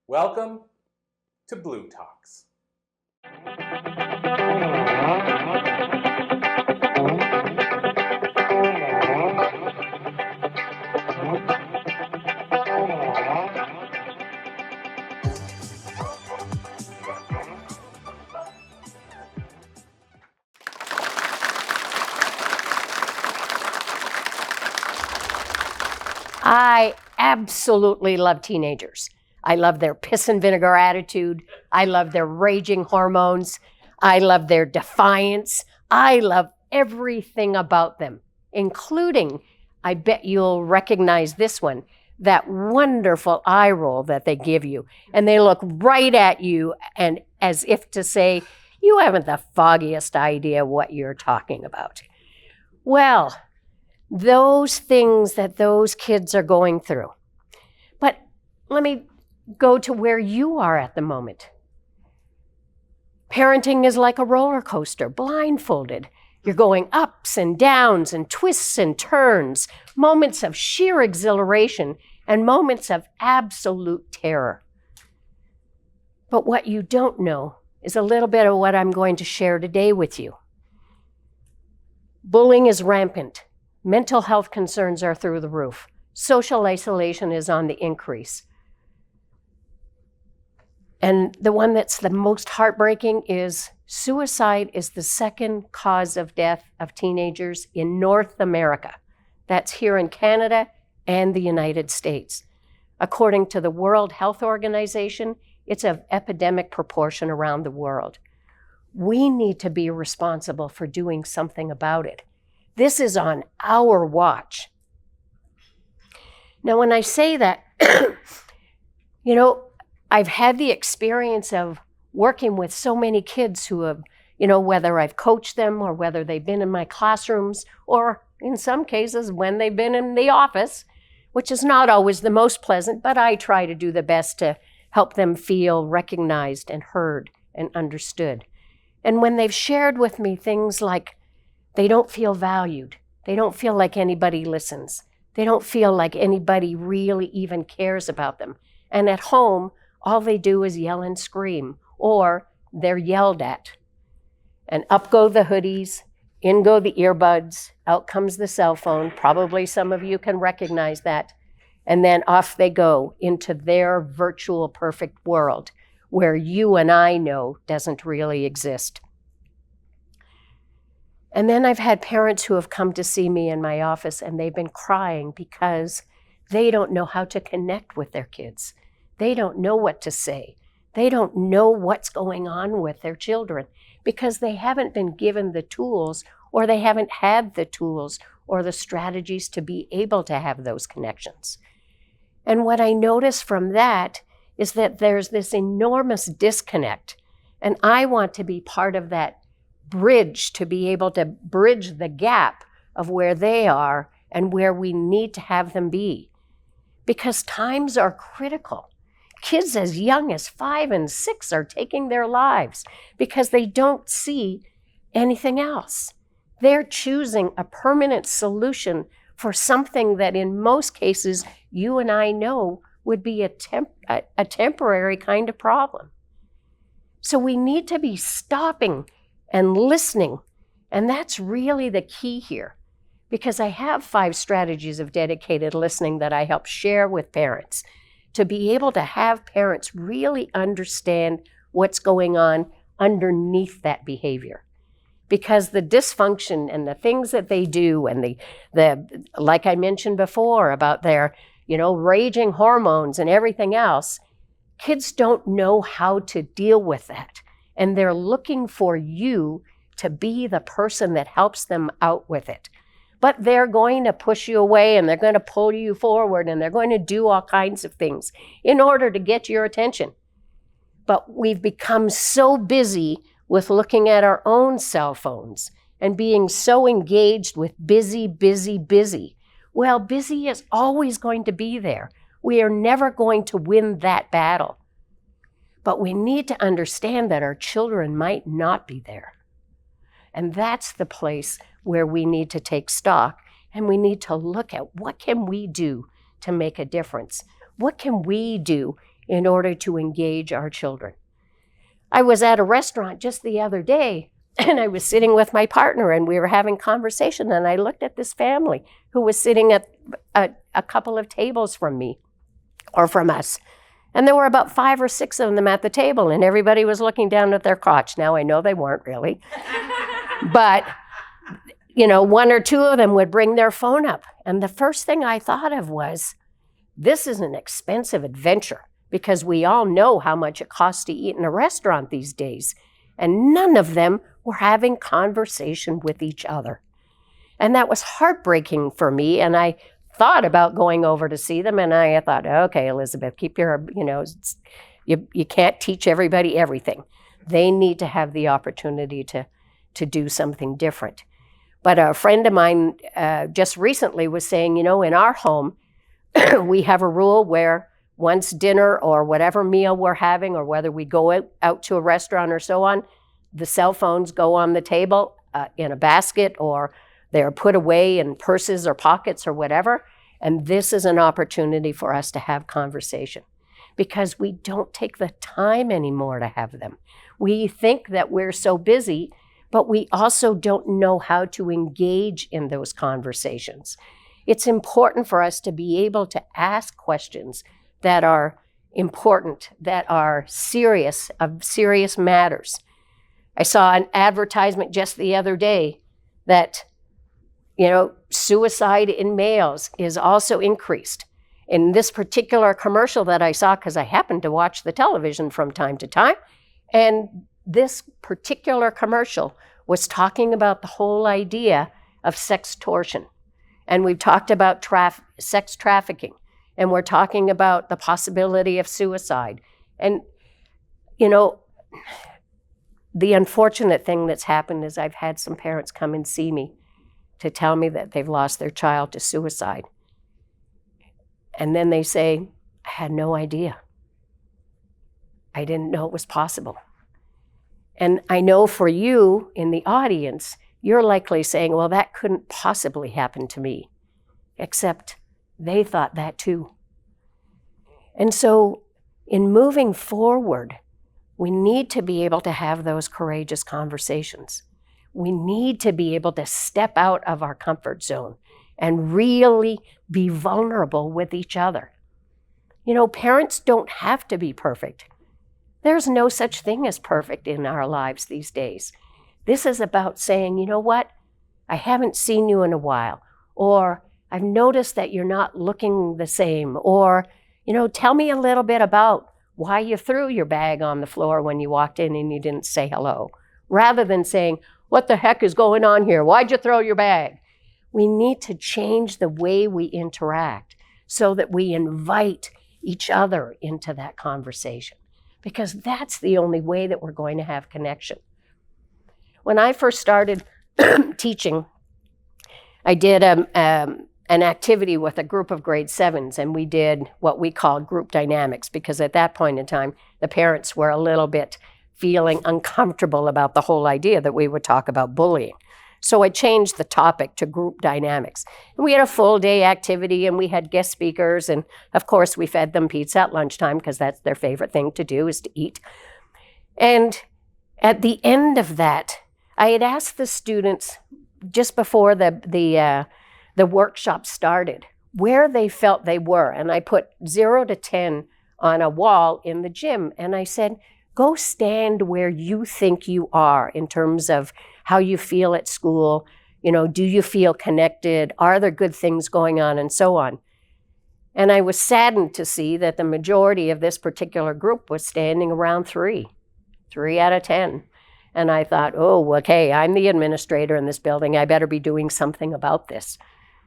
Welcome to bLU Talks. I absolutely love teenagers. I love their piss and vinegar attitude. I love their raging hormones. I love their defiance. I love everything about them, including, I bet you'll recognize this one, that wonderful eye roll that they give you. And they look right at you and as if to say, you haven't the foggiest idea what you're talking about. Well, those things that those kids are going through. But let me go to where you are at the moment. Parenting is like a roller coaster, blindfolded. You're going ups and downs and twists and turns, moments of sheer exhilaration and moments of absolute terror. But what you don't know is a little bit of what I'm going to share today with you. Bullying is rampant. Mental health concerns are through the roof. Social isolation is on the increase. And the one that's the most heartbreaking is suicide is the second cause of death of teenagers in North America. That's here in Canada and the United States. According to the World Health Organization, it's of epidemic proportion around the world. We need to be responsible for doing something about it. This is on our watch. Now, when I say that, I've had the experience of working with so many kids who have, whether I've coached them or whether they've been in my classrooms or in some cases when they've been in the office, which is not always the most pleasant, but I try to do the best to help them feel recognized and heard and understood. And when they've shared with me things like, they don't feel valued. They don't feel like anybody listens. They don't feel like anybody really even cares about them. And at home, all they do is yell and scream, or they're yelled at. And up go the hoodies, in go the earbuds, out comes the cell phone. Probably some of you can recognize that. And then off they go into their virtual perfect world, where you and I know doesn't really exist. And then I've had parents who have come to see me in my office and they've been crying because they don't know how to connect with their kids. They don't know what to say. They don't know what's going on with their children because they haven't been given the tools or they haven't had the tools or the strategies to be able to have those connections. And what I notice from that is that there's this enormous disconnect. And I want to be part of that bridge to be able to bridge the gap of where they are and where we need to have them be. Because times are critical. Kids as young as 5 and 6 are taking their lives because they don't see anything else. They're choosing a permanent solution for something that in most cases you and I know would be a temporary kind of problem. So we need to be stopping and listening. And that's really the key here, because I have 5 strategies of dedicated listening that I help share with parents to be able to have parents really understand what's going on underneath that behavior. Because the dysfunction and the things that they do and the like I mentioned before about their, raging hormones and everything else, kids don't know how to deal with that. And they're looking for you to be the person that helps them out with it. But they're going to push you away and they're going to pull you forward and they're going to do all kinds of things in order to get your attention. But we've become so busy with looking at our own cell phones and being so engaged with busy, busy, busy. Well, busy is always going to be there. We are never going to win that battle. But we need to understand that our children might not be there. And that's the place where we need to take stock and we need to look at what can we do to make a difference? What can we do in order to engage our children. I was at a restaurant just the other day, and I was sitting with my partner, and we were having conversation, and I looked at this family who was sitting at a couple of tables from me, or from us. And there were about 5 or 6 of them at the table, and everybody was looking down at their crotch. Now, I know they weren't really. But, 1 or 2 of them would bring their phone up. And the first thing I thought of was, this is an expensive adventure, because we all know how much it costs to eat in a restaurant these days. And none of them were having conversation with each other. And that was heartbreaking for me. And I thought about going over to see them, and I thought, okay, Elizabeth, keep your, you can't teach everybody everything. They need to have the opportunity to do something different. But a friend of mine just recently was saying, in our home, we have a rule where once dinner or whatever meal we're having, or whether we go out to a restaurant or so on, the cell phones go on the table in a basket, or they're put away in purses or pockets or whatever. And this is an opportunity for us to have conversation, because we don't take the time anymore to have them. We think that we're so busy, but we also don't know how to engage in those conversations. It's important for us to be able to ask questions that are important, that are serious, of serious matters. I saw an advertisement just the other day that, suicide in males is also increased. In this particular commercial that I saw, because I happen to watch the television from time to time, and this particular commercial was talking about the whole idea of sextortion. And we've talked about sex trafficking, and we're talking about the possibility of suicide. And, the unfortunate thing that's happened is I've had some parents come and see me to tell me that they've lost their child to suicide. And then they say, I had no idea. I didn't know it was possible. And I know for you in the audience, you're likely saying, well, that couldn't possibly happen to me, except they thought that too. And so in moving forward, we need to be able to have those courageous conversations. We need to be able to step out of our comfort zone and really be vulnerable with each other. Parents don't have to be perfect. There's no such thing as perfect in our lives these days. This is about saying, you know what? I haven't seen you in a while. Or I've noticed that you're not looking the same. Or, tell me a little bit about why you threw your bag on the floor when you walked in and you didn't say hello. Rather than saying, what the heck is going on here? Why'd you throw your bag? We need to change the way we interact so that we invite each other into that conversation, because that's the only way that we're going to have connection. When I first started teaching, I did an activity with a group of grade 7s, and we did what we called group dynamics, because at that point in time, the parents were a little bit feeling uncomfortable about the whole idea that we would talk about bullying. So I changed the topic to group dynamics. And we had a full day activity, and we had guest speakers, and of course we fed them pizza at lunchtime, because that's their favorite thing to do, is to eat. And at the end of that, I had asked the students just before the workshop started where they felt they were. And I put 0 to 10 on a wall in the gym. And I said, go stand where you think you are in terms of how you feel at school. Do you feel connected? Are there good things going on? And so on. And I was saddened to see that the majority of this particular group was standing around 3 out of 10. And I thought, oh, okay, I'm the administrator in this building. I better be doing something about this.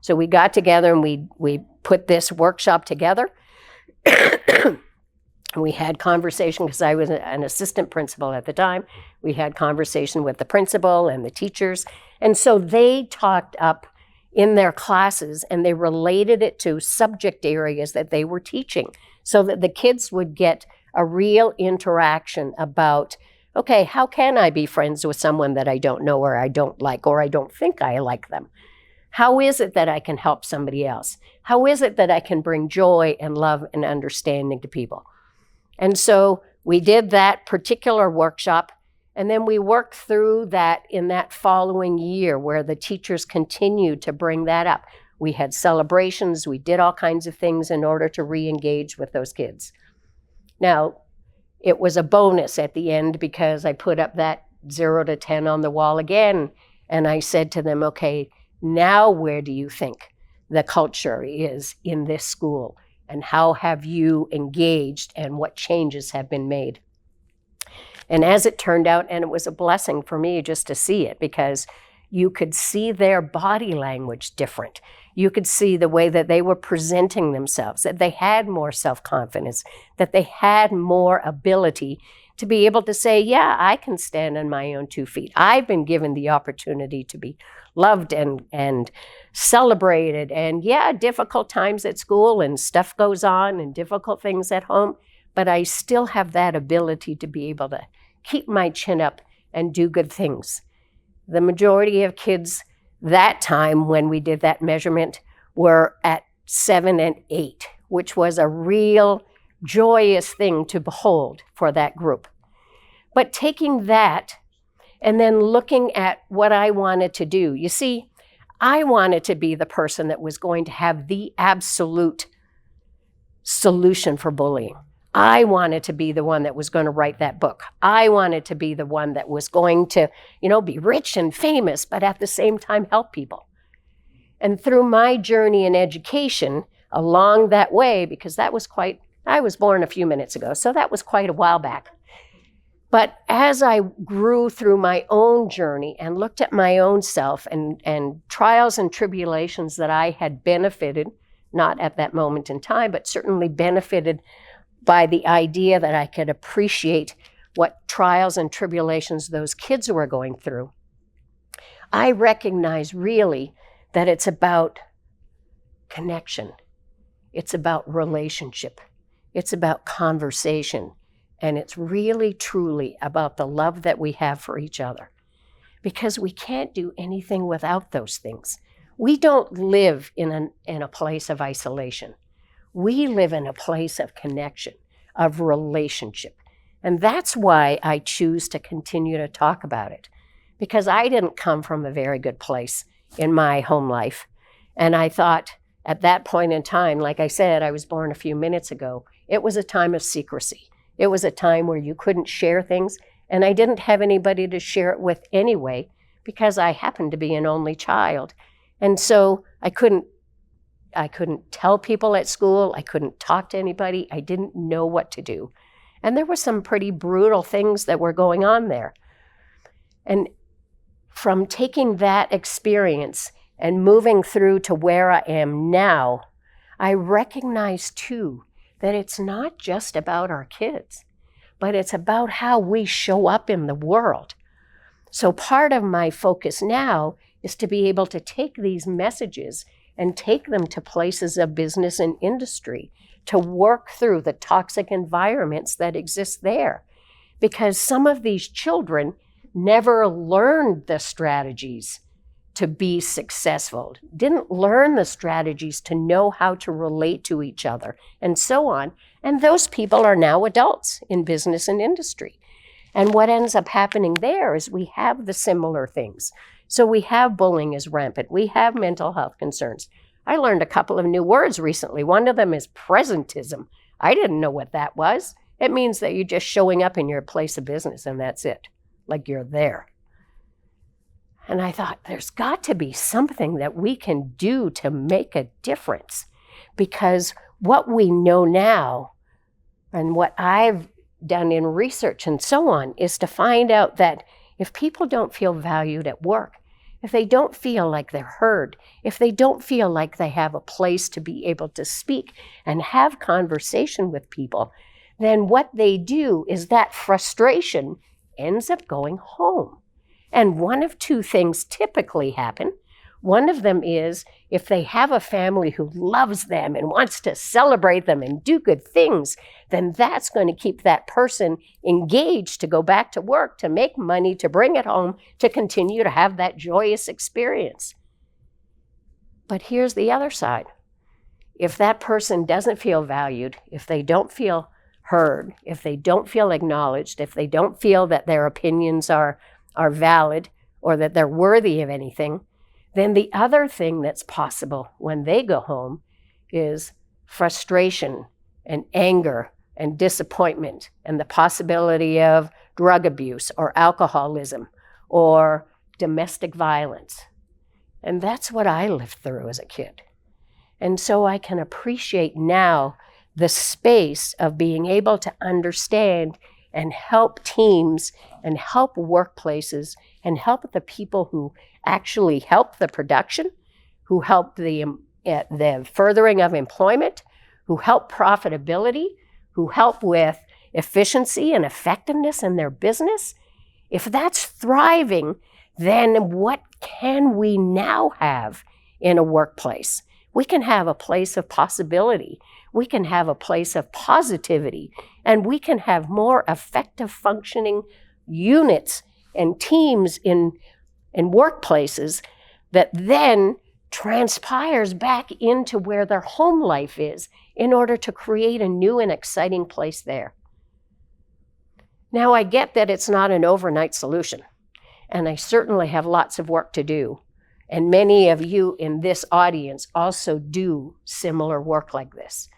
So we got together and we put this workshop together. We had conversation, because I was an assistant principal at the time. We had conversation with the principal and the teachers. And so they talked up in their classes, and they related it to subject areas that they were teaching, so that the kids would get a real interaction about, okay, how can I be friends with someone that I don't know, or I don't like, or I don't think I like them? How is it that I can help somebody else? How is it that I can bring joy and love and understanding to people? And so we did that particular workshop, and then we worked through that in that following year where the teachers continued to bring that up. We had celebrations, we did all kinds of things in order to re-engage with those kids. Now, it was a bonus at the end because I put up that 0 to 10 on the wall again, and I said to them, okay, now where do you think the culture is in this school? And how have you engaged and what changes have been made? And as it turned out, and it was a blessing for me just to see it, because you could see their body language different. You could see the way that they were presenting themselves, that they had more self-confidence, that they had more ability to be able to say, yeah, I can stand on my own 2 feet. I've been given the opportunity to be loved and celebrated. And yeah, difficult times at school and stuff goes on and difficult things at home, but I still have that ability to be able to keep my chin up and do good things. The majority of kids that time when we did that measurement were at 7 and 8, which was a real joyous thing to behold for that group. But taking that and then looking at what I wanted to do, you see, I wanted to be the person that was going to have the absolute solution for bullying. I wanted to be the one that was going to write that book. I wanted to be the one that was going to, be rich and famous, but at the same time help people. And through my journey in education along that way, because I was born a few minutes ago, so that was quite a while back. But as I grew through my own journey and looked at my own self and trials and tribulations that I had benefited, not at that moment in time, but certainly benefited by the idea that I could appreciate what trials and tribulations those kids were going through, I recognize really that it's about connection. It's about relationship. It's about conversation. And it's really, truly about the love that we have for each other. Because we can't do anything without those things. We don't live in a place of isolation. We live in a place of connection, of relationship. And that's why I choose to continue to talk about it. Because I didn't come from a very good place in my home life. And I thought at that point in time, like I said, I was born a few minutes ago, it was a time of secrecy. It was a time where you couldn't share things, and I didn't have anybody to share it with anyway, because I happened to be an only child. And so I couldn't tell people at school, I couldn't talk to anybody, I didn't know what to do. And there were some pretty brutal things that were going on there. And from taking that experience and moving through to where I am now, I recognize too that it's not just about our kids, but it's about how we show up in the world. So part of my focus now is to be able to take these messages and take them to places of business and industry to work through the toxic environments that exist there. Because some of these children never learned the strategies to be successful, didn't learn the strategies to know how to relate to each other, and so on. And those people are now adults in business and industry. And what ends up happening there is we have the similar things. So we have bullying is rampant. We have mental health concerns. I learned a couple of new words recently. One of them is presentism. I didn't know what that was. It means that you're just showing up in your place of business and that's it, like you're there. And I thought, there's got to be something that we can do to make a difference, because what we know now and what I've done in research and so on is to find out that if people don't feel valued at work, if they don't feel like they're heard, if they don't feel like they have a place to be able to speak and have conversation with people, then what they do is that frustration ends up going home. And one of two things typically happen. One of them is if they have a family who loves them and wants to celebrate them and do good things, then that's going to keep that person engaged to go back to work, to make money, to bring it home, to continue to have that joyous experience. But here's the other side. If that person doesn't feel valued, if they don't feel heard, if they don't feel acknowledged, if they don't feel that their opinions are valid or that they're worthy of anything, then the other thing that's possible when they go home is frustration and anger and disappointment and the possibility of drug abuse or alcoholism or domestic violence. And that's what I lived through as a kid. And so I can appreciate now the space of being able to understand and help teams and help workplaces and help the people who actually help the production, who help the furthering of employment, who help profitability, who help with efficiency and effectiveness in their business. If that's thriving, then what can we now have in a workplace? We can have a place of possibility. We can have a place of positivity, and we can have more effective functioning units and teams in workplaces that then transpires back into where their home life is in order to create a new and exciting place there. Now, I get that it's not an overnight solution, and I certainly have lots of work to do. And many of you in this audience also do similar work like this.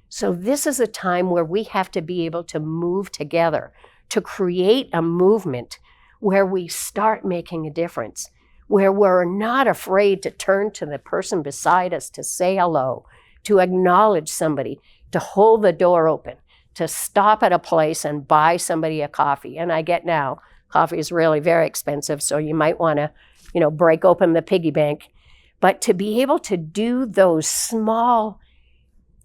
So this is a time where we have to be able to move together to create a movement where we start making a difference, where we're not afraid to turn to the person beside us to say hello, to acknowledge somebody, to hold the door open, to stop at a place and buy somebody a coffee. And I get now, coffee is really very expensive, so you might want to, break open the piggy bank. But to be able to do those small,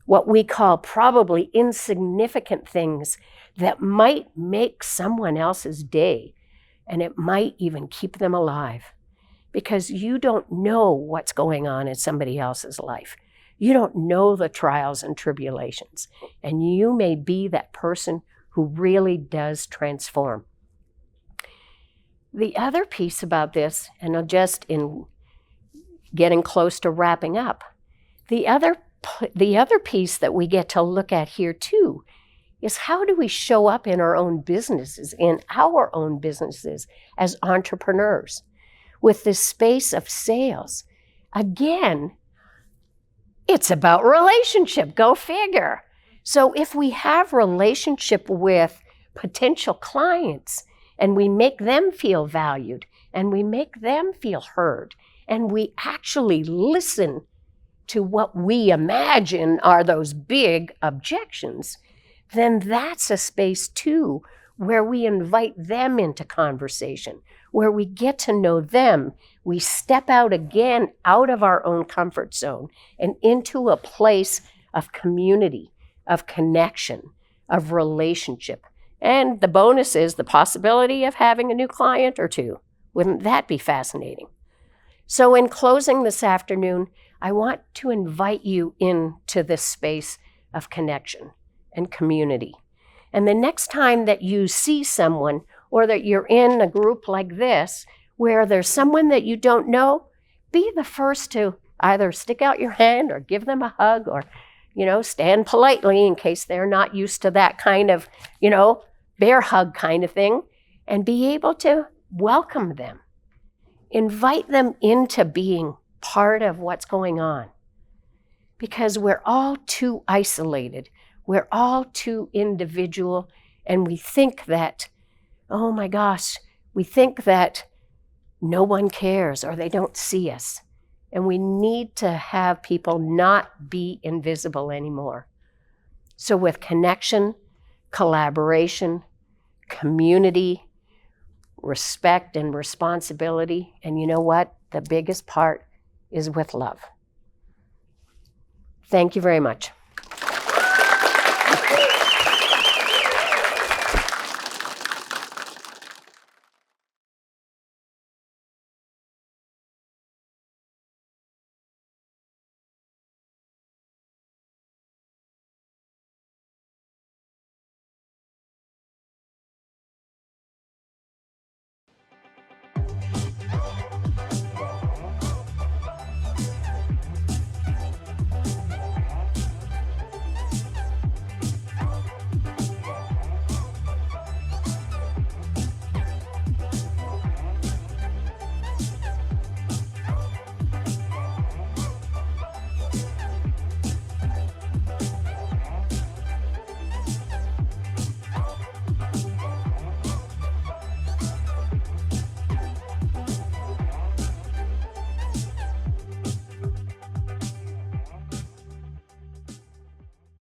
what we call probably insignificant things that might make someone else's day, and it might even keep them alive. Because you don't know what's going on in somebody else's life. You don't know the trials and tribulations. And you may be that person who really does transform. The other piece about this, and I'm just in getting close to wrapping up, the other piece that we get to look at here too is how do we show up in our own businesses, as entrepreneurs with this space of sales. Again, it's about relationship, go figure. So if we have relationship with potential clients and we make them feel valued and we make them feel heard and we actually listen to what we imagine are those big objections, then that's a space too where we invite them into conversation, where we get to know them. We step out again out of our own comfort zone and into a place of community, of connection, of relationship. And the bonus is the possibility of having a new client or two. Wouldn't that be fascinating? So in closing this afternoon, I want to invite you into this space of connection and community. And the next time that you see someone or that you're in a group like this where there's someone that you don't know, be the first to either stick out your hand or give them a hug or, stand politely in case they're not used to that kind of, bear hug kind of thing, and be able to welcome them. Invite them into being part of what's going on. Because we're all too isolated. We're all too individual, and we think that, oh my gosh, we think that no one cares or they don't see us. And we need to have people not be invisible anymore. So with connection, collaboration, community, respect and responsibility, and you know what? The biggest part is with love. Thank you very much.